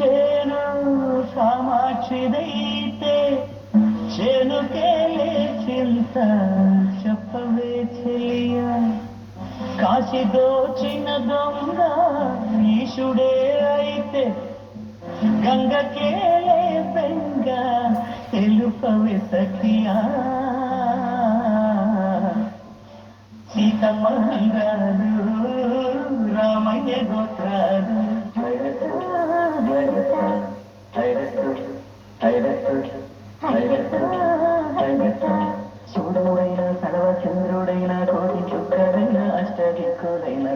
చేను కామాక్షిదైతే చేనుకేలే చింత చెప్పవే చెలియా కాశీ దోచిన దొంగ ఈశుడే అయితే గంగకేలే బెంగ తెలుపవే సఖియా సీతమ్మ అంగారు రామయ్య గోత్రాలు శివుడైన సర్వచంద్రుడైన కోటి చుక్కలైన అష్టదిక్కులైన